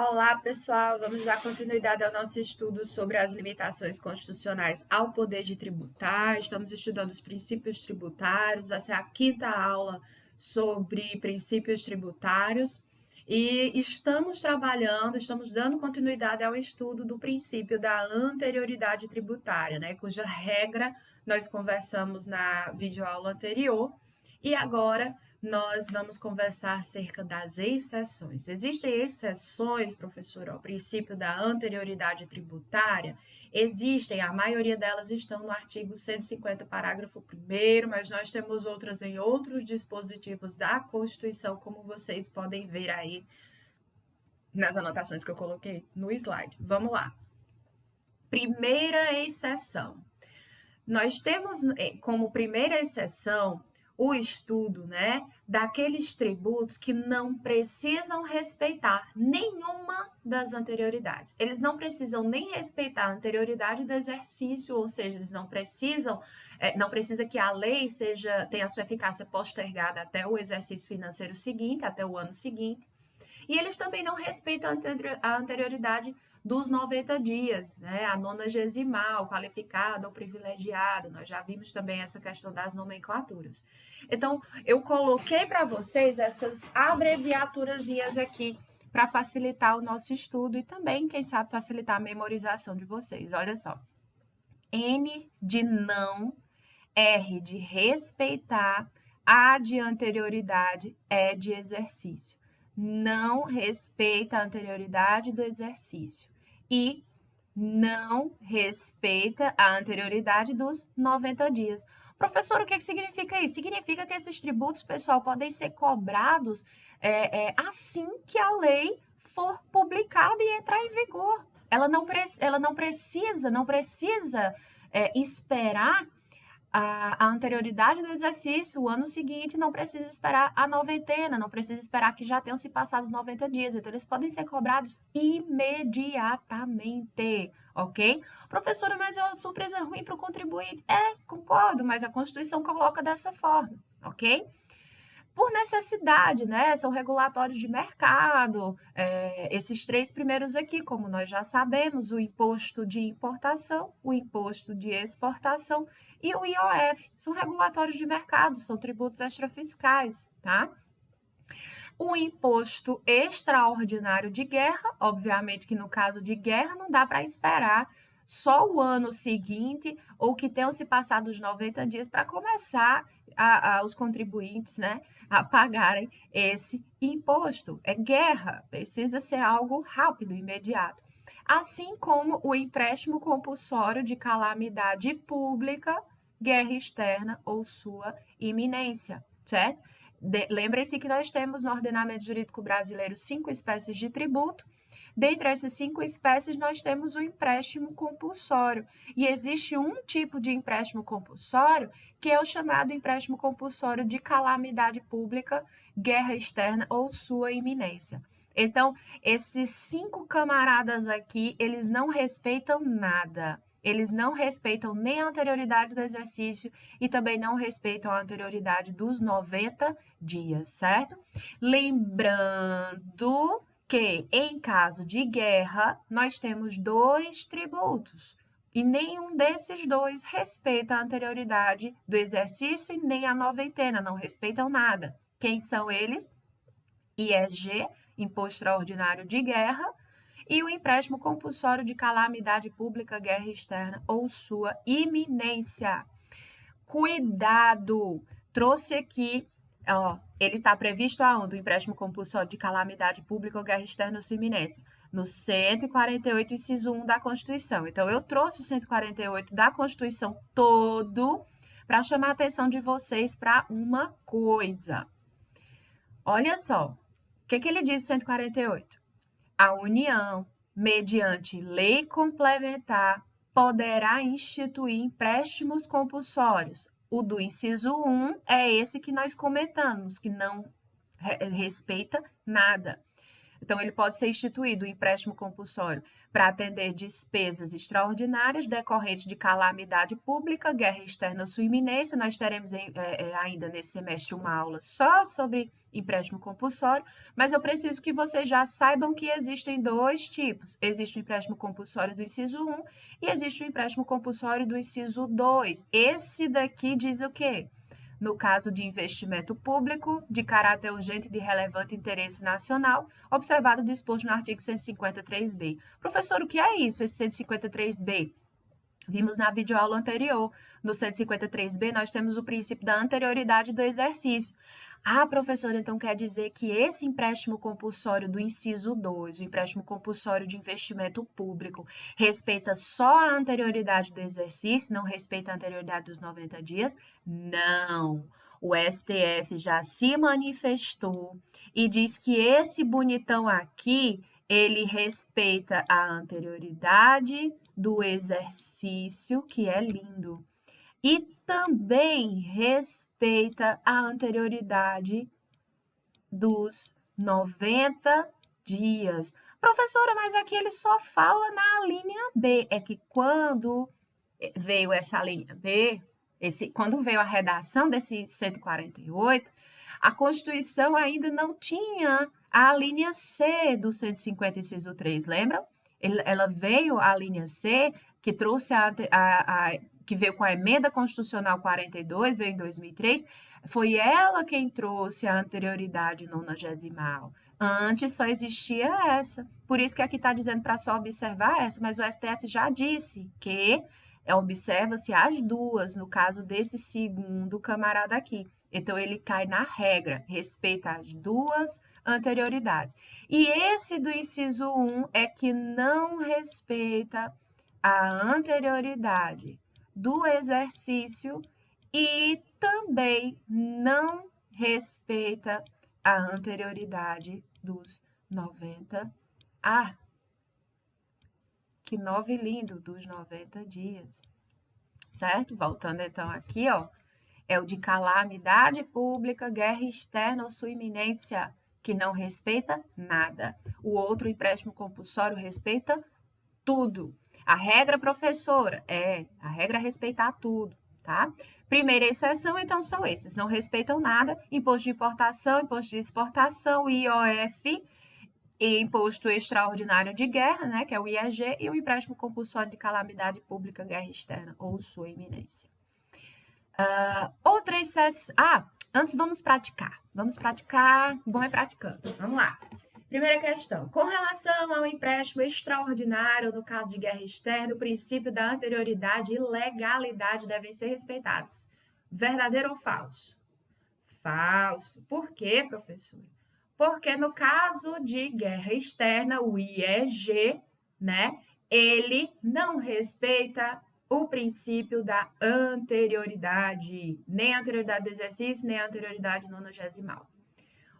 Olá, pessoal. Vamos dar continuidade ao nosso estudo sobre as limitações constitucionais ao poder de tributar. Estamos estudando os princípios tributários. Essa é a quinta aula sobre princípios tributários. E estamos dando continuidade ao estudo do princípio da anterioridade tributária, né? Cuja regra nós conversamos na videoaula anterior. E agora nós vamos conversar acerca das exceções. Existem exceções, professor, ao princípio da anterioridade tributária? Existem, a maioria delas estão no artigo 150, parágrafo 1º, mas nós temos outras em outros dispositivos da Constituição, como vocês podem ver aí nas anotações que eu coloquei no slide. Vamos lá. Primeira exceção. Nós temos como primeira exceção o estudo, né, daqueles tributos que não precisam respeitar nenhuma das anterioridades. Eles não precisam nem respeitar a anterioridade do exercício, ou seja, eles não precisam, não precisa que a lei tenha a sua eficácia postergada até o exercício financeiro seguinte, até o ano seguinte. E eles também não respeitam a anterioridade dos 90 dias, né? A 90ª, qualificada ou privilegiada. Nós já vimos também essa questão das nomenclaturas. Então, eu coloquei para vocês essas abreviaturazinhas aqui para facilitar o nosso estudo e também, quem sabe, facilitar a memorização de vocês. Olha só. N de não, R de respeitar, A de anterioridade, E de exercício. Não respeita a anterioridade do exercício e não respeita a anterioridade dos 90 dias. Professor, o que significa isso? Significa que esses tributos, pessoal, podem ser cobrados assim que a lei for publicada e entrar em vigor. Ela não precisa esperar a anterioridade do exercício, o ano seguinte, não precisa esperar a noventena, não precisa esperar que já tenham se passado os 90 dias. Então, eles podem ser cobrados imediatamente, ok? Professora, mas é uma surpresa ruim para o contribuinte. Concordo, mas a Constituição coloca dessa forma, ok? Por necessidade, né? São regulatórios de mercado, esses três primeiros aqui, como nós já sabemos, o imposto de importação, o imposto de exportação e o IOF, são regulatórios de mercado, são tributos extrafiscais, tá? O imposto extraordinário de guerra, obviamente que no caso de guerra não dá para esperar só o ano seguinte ou que tenham se passado os 90 dias para começar os contribuintes, né, a pagarem esse imposto. É guerra, precisa ser algo rápido, imediato. Assim como o empréstimo compulsório de calamidade pública, guerra externa ou sua iminência, certo? Lembrem-se que nós temos no ordenamento jurídico brasileiro 5 espécies de tributo. Dentre essas 5 espécies, nós temos o empréstimo compulsório. E existe um tipo de empréstimo compulsório que é o chamado empréstimo compulsório de calamidade pública, guerra externa ou sua iminência. Então, esses 5 camaradas aqui, eles não respeitam nada. Eles não respeitam nem a anterioridade do exercício e também não respeitam a anterioridade dos 90 dias, certo? Lembrando que, em caso de guerra, nós temos 2 tributos e nenhum desses 2 respeita a anterioridade do exercício e nem a noventena, não respeitam nada. Quem são eles? IEG, Imposto Extraordinário de Guerra, e o empréstimo compulsório de calamidade pública, guerra externa ou sua iminência. Cuidado! Trouxe aqui, ele está previsto aonde? O empréstimo compulsório de calamidade pública ou guerra externa ou sua iminência? No 148, inciso 1 da Constituição. Então, eu trouxe o 148 da Constituição todo para chamar a atenção de vocês para uma coisa. Olha só, o que ele diz no 148? A União, mediante lei complementar, poderá instituir empréstimos compulsórios. O do inciso 1 é esse que nós comentamos, que não respeita nada. Então, ele pode ser instituído o empréstimo compulsório para atender despesas extraordinárias decorrentes de calamidade pública, guerra externa ou sua iminência. Nós teremos ainda nesse semestre uma aula só sobre empréstimo compulsório, mas eu preciso que vocês já saibam que existem dois tipos. Existe o empréstimo compulsório do inciso 1 e existe o empréstimo compulsório do inciso 2. Esse daqui diz o quê? No caso de investimento público, de caráter urgente e de relevante interesse nacional, observado o disposto no artigo 153b. Professor, o que é isso, esse 153b? Vimos na videoaula anterior. No 153b, nós temos o princípio da anterioridade do exercício. Ah, professora, então quer dizer que esse empréstimo compulsório do inciso 2, o empréstimo compulsório de investimento público, respeita só a anterioridade do exercício, não respeita a anterioridade dos 90 dias? Não. O STF já se manifestou e diz que esse bonitão aqui, ele respeita a anterioridade do exercício, que é lindo, e também respeita a anterioridade dos 90 dias. Professora, mas aqui ele só fala na linha B. É que quando veio essa linha B, quando veio a redação desse 148, a Constituição ainda não tinha a linha C do 150, inciso 3, lembram? Ela veio a linha C, que trouxe que veio com a emenda constitucional 42, veio em 2003, foi ela quem trouxe a anterioridade nonagesimal. Antes só existia essa. Por isso que aqui está dizendo para só observar essa, mas o STF já disse que observa-se as duas, no caso desse segundo camarada aqui. Então, ele cai na regra, respeita as duas anterioridades. E esse do inciso 1 é que não respeita a anterioridade do exercício e também não respeita a anterioridade dos 90. Ah, que 9 lindo, dos 90 dias. Certo? Voltando então aqui, ó. É o de calamidade pública, guerra externa ou sua iminência, que não respeita nada. O outro empréstimo compulsório respeita tudo. A regra, professora, a regra é respeitar tudo, tá? Primeira exceção, então, são esses. Não respeitam nada. Imposto de importação, imposto de exportação, IOF, e imposto extraordinário de guerra, né, que é o IEG, e o empréstimo compulsório de calamidade pública, guerra externa ou sua iminência. Outra exceção. Antes vamos praticar. Vamos praticar. Bom é praticando. Vamos lá. Primeira questão. Com relação ao empréstimo extraordinário, no caso de guerra externa, o princípio da anterioridade e legalidade devem ser respeitados. Verdadeiro ou falso? Falso. Por quê, professor? Porque no caso de guerra externa, o IEG, né, ele não respeita o princípio da anterioridade, nem a anterioridade do exercício, nem a anterioridade nonagesimal.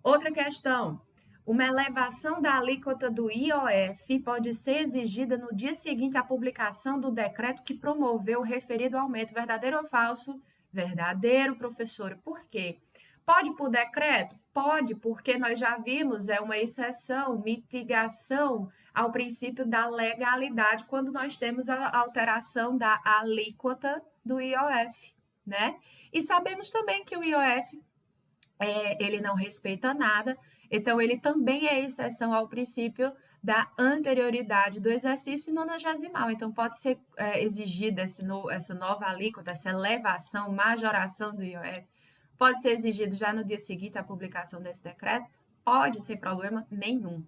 Outra questão, uma elevação da alíquota do IOF pode ser exigida no dia seguinte à publicação do decreto que promoveu o referido aumento. Verdadeiro ou falso? Verdadeiro, professora. Por quê? Pode por decreto? Pode, porque nós já vimos, é uma exceção, mitigação ao princípio da legalidade quando nós temos a alteração da alíquota do IOF, né? E sabemos também que o IOF, ele não respeita nada, então ele também é exceção ao princípio da anterioridade do exercício nonagesimal. Então, pode ser exigida essa nova alíquota, essa elevação, majoração do IOF, pode ser exigido já no dia seguinte à publicação desse decreto? Pode, sem problema nenhum.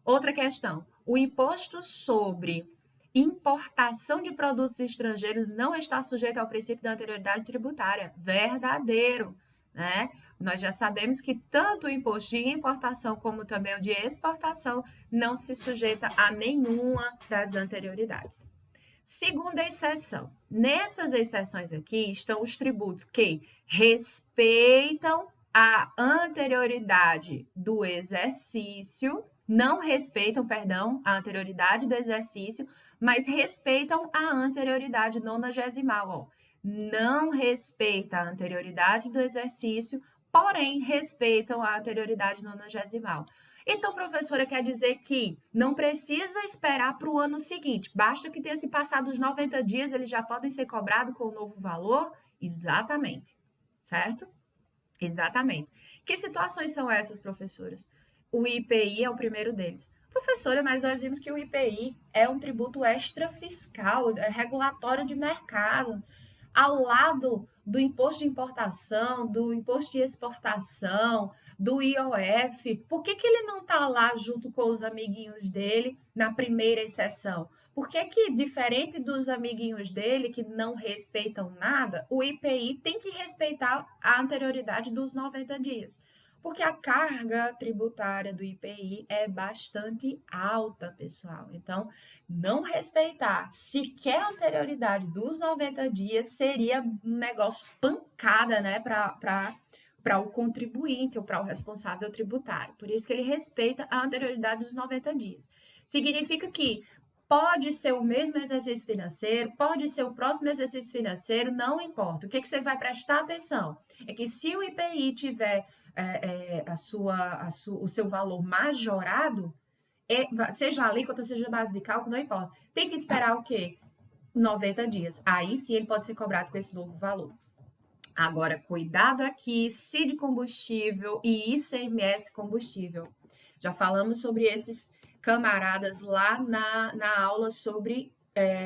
Outra questão, o imposto sobre importação de produtos estrangeiros não está sujeito ao princípio da anterioridade tributária. Verdadeiro, né? Nós já sabemos que tanto o imposto de importação como também o de exportação não se sujeita a nenhuma das anterioridades. Segunda exceção. Nessas exceções aqui estão os tributos que respeitam a anterioridade do exercício, não respeitam, perdão, a anterioridade do exercício, mas respeitam a anterioridade nonagesimal. Ó. Não respeita a anterioridade do exercício, porém respeitam a anterioridade nonagesimal. Então, professora, quer dizer que não precisa esperar para o ano seguinte, basta que tenha se passado os 90 dias, eles já podem ser cobrados com o novo valor? Exatamente, certo? Exatamente. Que situações são essas, professoras? O IPI é o primeiro deles. Professora, mas nós vimos que o IPI é um tributo extrafiscal, é regulatório de mercado, ao lado do imposto de importação, do imposto de exportação, do IOF. Por que ele não está lá junto com os amiguinhos dele na primeira exceção? Por que, diferente dos amiguinhos dele que não respeitam nada, o IPI tem que respeitar a anterioridade dos 90 dias? Porque a carga tributária do IPI é bastante alta, pessoal. Então, não respeitar sequer a anterioridade dos 90 dias seria um negócio pancada, né, para o contribuinte ou para o responsável tributário. Por isso que ele respeita a anterioridade dos 90 dias. Significa que pode ser o mesmo exercício financeiro, pode ser o próximo exercício financeiro, não importa. O que você vai prestar atenção é que se o IPI tiver o seu valor majorado, seja a alíquota, seja a base de cálculo, não importa. Tem que esperar o quê? 90 dias. Aí sim ele pode ser cobrado com esse novo valor. Agora, cuidado aqui, CID combustível e ICMS combustível. Já falamos sobre esses camaradas lá na aula sobre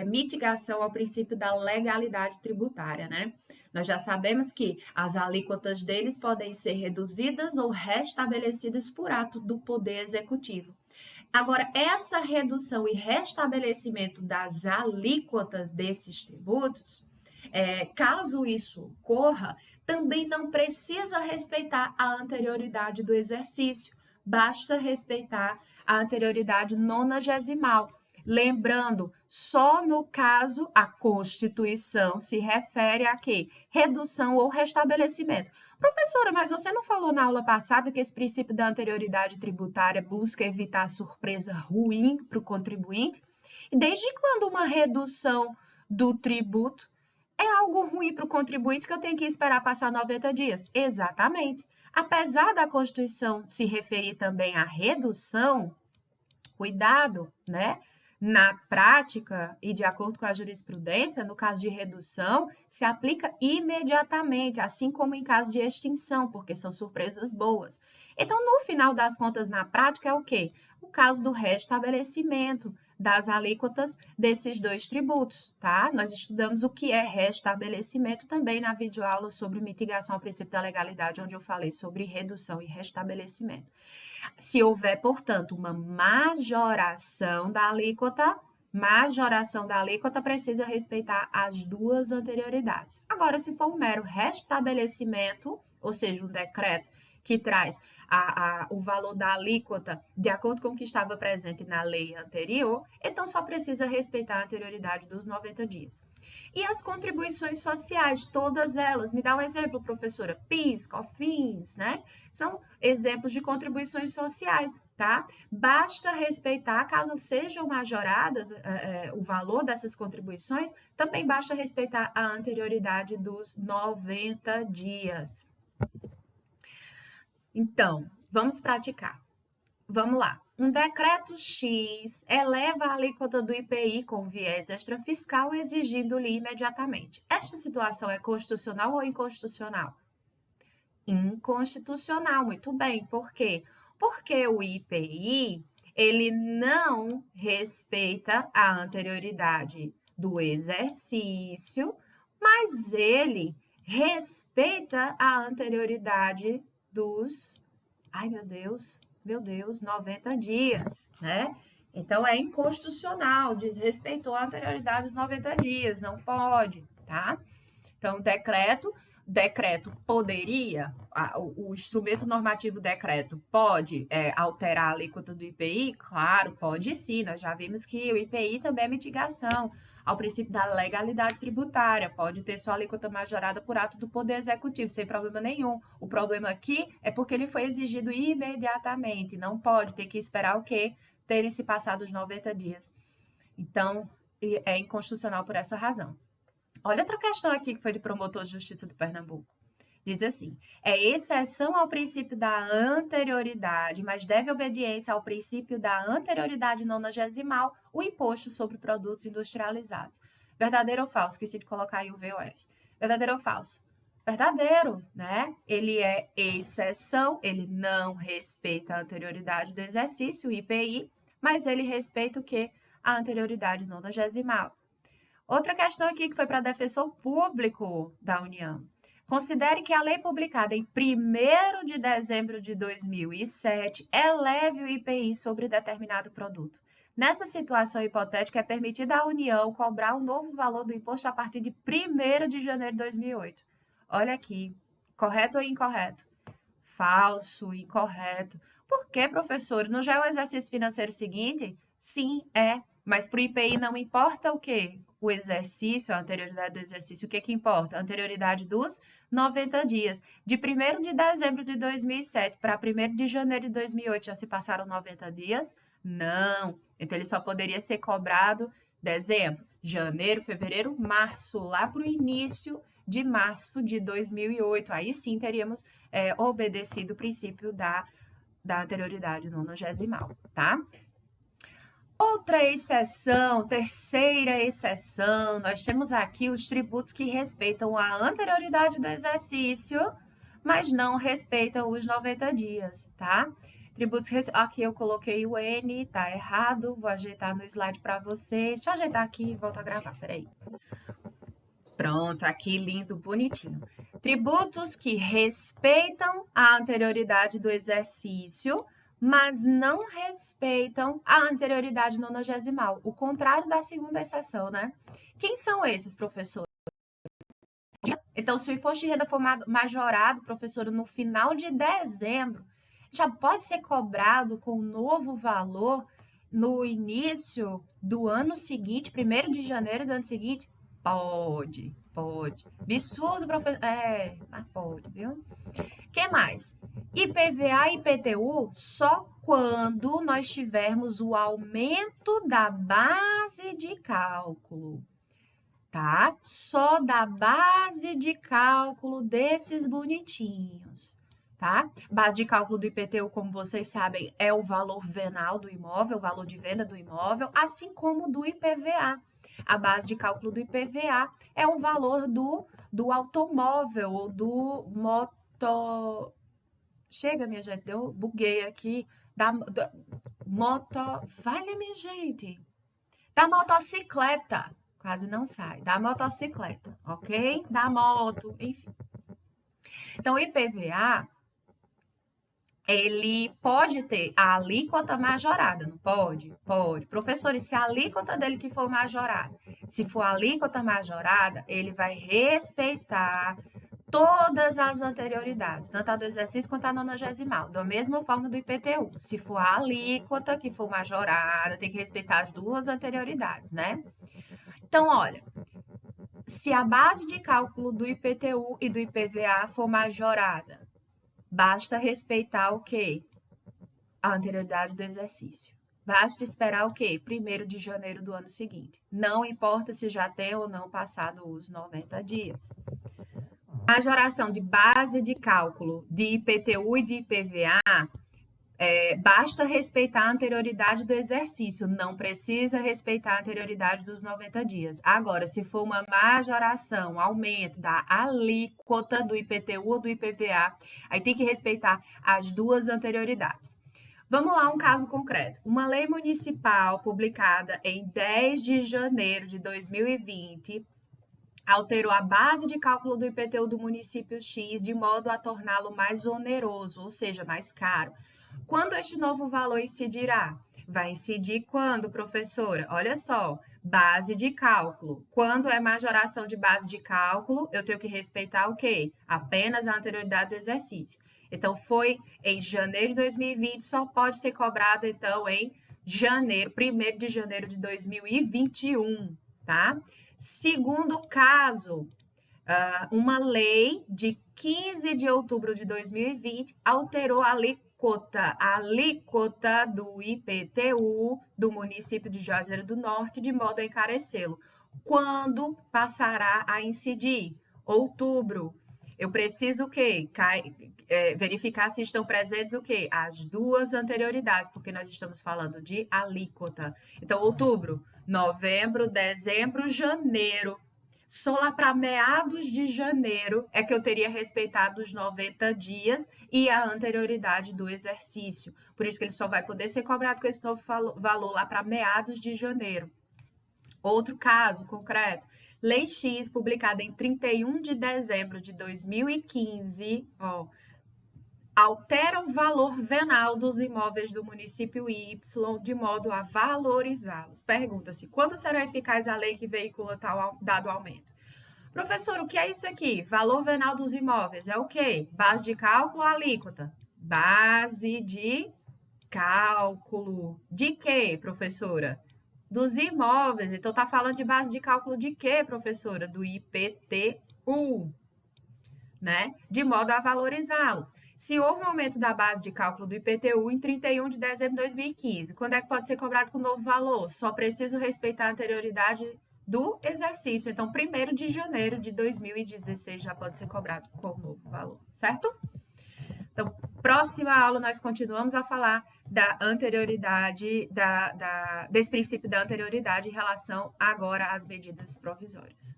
mitigação ao princípio da legalidade tributária, né? Nós já sabemos que as alíquotas deles podem ser reduzidas ou restabelecidas por ato do Poder Executivo. Agora, essa redução e restabelecimento das alíquotas desses tributos, caso isso ocorra, também não precisa respeitar a anterioridade do exercício, basta respeitar a anterioridade nonagesimal. Lembrando, só no caso a Constituição se refere a quê? Redução ou restabelecimento. Professora, mas você não falou na aula passada que esse princípio da anterioridade tributária busca evitar surpresa ruim para o contribuinte? E desde quando uma redução do tributo é algo ruim para o contribuinte que eu tenho que esperar passar 90 dias? Exatamente. Apesar da Constituição se referir também à redução, cuidado, né? Na prática e de acordo com a jurisprudência, no caso de redução, se aplica imediatamente, assim como em caso de extinção, porque são surpresas boas. Então, no final das contas, na prática, é o quê? O caso do restabelecimento das alíquotas desses dois tributos, tá? Nós estudamos o que é restabelecimento também na videoaula sobre mitigação ao princípio da legalidade, onde eu falei sobre redução e restabelecimento. Se houver, portanto, uma majoração da alíquota precisa respeitar as duas anterioridades. Agora, se for um mero restabelecimento, ou seja, um decreto que traz o valor da alíquota de acordo com o que estava presente na lei anterior, então só precisa respeitar a anterioridade dos 90 dias. E as contribuições sociais, todas elas, me dá um exemplo, professora, PIS, COFINS, né? São exemplos de contribuições sociais, tá? Basta respeitar, caso sejam majoradas o valor dessas contribuições, também basta respeitar a anterioridade dos 90 dias. Então, vamos praticar. Vamos lá. Um decreto X eleva a alíquota do IPI com viés extrafiscal, exigindo-lhe imediatamente. Esta situação é constitucional ou inconstitucional? Inconstitucional, muito bem. Por quê? Porque o IPI, ele não respeita a anterioridade do exercício, mas ele respeita a anterioridade dos... Ai, meu Deus, 90 dias, né? Então, é inconstitucional, desrespeitou a anterioridade dos 90 dias, não pode, tá? Então, decreto poderia, o instrumento normativo decreto pode alterar a alíquota do IPI? Claro, pode sim, nós já vimos que o IPI também é mitigação ao princípio da legalidade tributária, pode ter sua alíquota majorada por ato do Poder Executivo, sem problema nenhum. O problema aqui é porque ele foi exigido imediatamente, não pode ter que esperar o quê? Terem se passado os 90 dias. Então, é inconstitucional por essa razão. Olha outra questão aqui que foi de promotor de justiça do Pernambuco. Diz assim, é exceção ao princípio da anterioridade, mas deve obediência ao princípio da anterioridade nonagesimal o imposto sobre produtos industrializados. Verdadeiro ou falso? Esqueci de colocar aí o VOF. Verdadeiro ou falso? verdadeiro, né? Ele é exceção, ele não respeita a anterioridade do exercício, o IPI, mas ele respeita o quê? A anterioridade nonagesimal. Outra questão aqui que foi para defensor público da União. Considere que a lei publicada em 1º de dezembro de 2007 eleve o IPI sobre determinado produto. Nessa situação hipotética, é permitida à União cobrar o novo valor do imposto a partir de 1º de janeiro de 2008. Olha aqui, correto ou incorreto? Falso, incorreto. Por que, professor? Não já é o exercício financeiro seguinte? Sim, é. Mas para o IPI não importa o quê? O exercício, a anterioridade do exercício. O que importa? A anterioridade dos 90 dias. De 1º de dezembro de 2007 para 1º de janeiro de 2008 já se passaram 90 dias? Não. Então, ele só poderia ser cobrado dezembro, janeiro, fevereiro, março, lá para o início de março de 2008. Aí sim teríamos obedecido o princípio da anterioridade nonagesimal, tá? Outra exceção, terceira exceção, nós temos aqui os tributos que respeitam a anterioridade do exercício, mas não respeitam os 90 dias, tá? Tributos, aqui eu coloquei o N, tá errado, vou ajeitar no slide para vocês. Deixa eu ajeitar aqui e volto a gravar, peraí. Pronto, aqui lindo, bonitinho. Tributos que respeitam a anterioridade do exercício, mas não respeitam a anterioridade nonagesimal, o contrário da segunda exceção, né? Quem são esses, professor? Então, se o imposto de renda for majorado, professor, no final de dezembro, já pode ser cobrado com novo valor no início do ano seguinte, 1º de janeiro do ano seguinte? Pode. Absurdo, professor. Mas pode, viu? O que mais? IPVA e IPTU só quando nós tivermos o aumento da base de cálculo, tá? Só da base de cálculo desses bonitinhos, tá? Base de cálculo do IPTU, como vocês sabem, é o valor venal do imóvel, o valor de venda do imóvel, assim como do IPVA. A base de cálculo do IPVA é o valor do automóvel ou do moto... Chega, minha gente, eu buguei aqui. Vale, minha gente. Da motocicleta. Quase não sai. Da motocicleta, ok? Da moto, enfim. Então, o IPVA, ele pode ter a alíquota majorada, não pode? Pode. Professor, e se a alíquota dele que for majorada? Se for a alíquota majorada, ele vai respeitar todas as anterioridades, tanto a do exercício quanto a nonagesimal, da mesma forma do IPTU. Se for a alíquota que for majorada, tem que respeitar as duas anterioridades, né? Então, olha, se a base de cálculo do IPTU e do IPVA for majorada, basta respeitar o quê? A anterioridade do exercício. Basta esperar o quê? 1º de janeiro do ano seguinte. Não importa se já tem ou não passado os 90 dias. Majoração de base de cálculo de IPTU e de IPVA, basta respeitar a anterioridade do exercício, não precisa respeitar a anterioridade dos 90 dias. Agora, se for uma majoração, aumento da alíquota do IPTU ou do IPVA, aí tem que respeitar as duas anterioridades. Vamos lá, um caso concreto. Uma lei municipal publicada em 10 de janeiro de 2020 alterou a base de cálculo do IPTU do município X de modo a torná-lo mais oneroso, ou seja, mais caro. Quando este novo valor incidirá? Vai incidir quando, professora? Olha só, base de cálculo. Quando é majoração de base de cálculo, eu tenho que respeitar o quê? Apenas a anterioridade do exercício. Então, foi em janeiro de 2020, só pode ser cobrado, então, em janeiro, 1º de janeiro de 2021, tá? Segundo caso, uma lei de 15 de outubro de 2020 alterou a alíquota do IPTU do município de Juazeiro do Norte de modo a encarecê-lo. Quando passará a incidir? Outubro. Eu preciso o quê? Verificar se estão presentes o quê? As duas anterioridades, porque nós estamos falando de alíquota. Então, outubro, novembro, dezembro, janeiro. Só lá para meados de janeiro é que eu teria respeitado os 90 dias e a anterioridade do exercício. Por isso que ele só vai poder ser cobrado com esse novo valor lá para meados de janeiro. Outro caso concreto. Lei X, publicada em 31 de dezembro de 2015, altera o valor venal dos imóveis do município Y de modo a valorizá-los. Pergunta-se, quando será eficaz a lei que veicula tal dado aumento? Professor, o que é isso aqui? Valor venal dos imóveis é o quê? Base de cálculo ou alíquota? Base de cálculo. De quê, professora? Dos imóveis. Então, tá falando de base de cálculo de quê, professora? Do IPTU, né? De modo a valorizá-los. Se houve um aumento da base de cálculo do IPTU em 31 de dezembro de 2015, quando é que pode ser cobrado com novo valor? Só preciso respeitar a anterioridade do exercício. Então, 1º de janeiro de 2016 já pode ser cobrado com novo valor, certo? Então, próxima aula nós continuamos a falar da anterioridade, desse princípio da anterioridade em relação agora às medidas provisórias.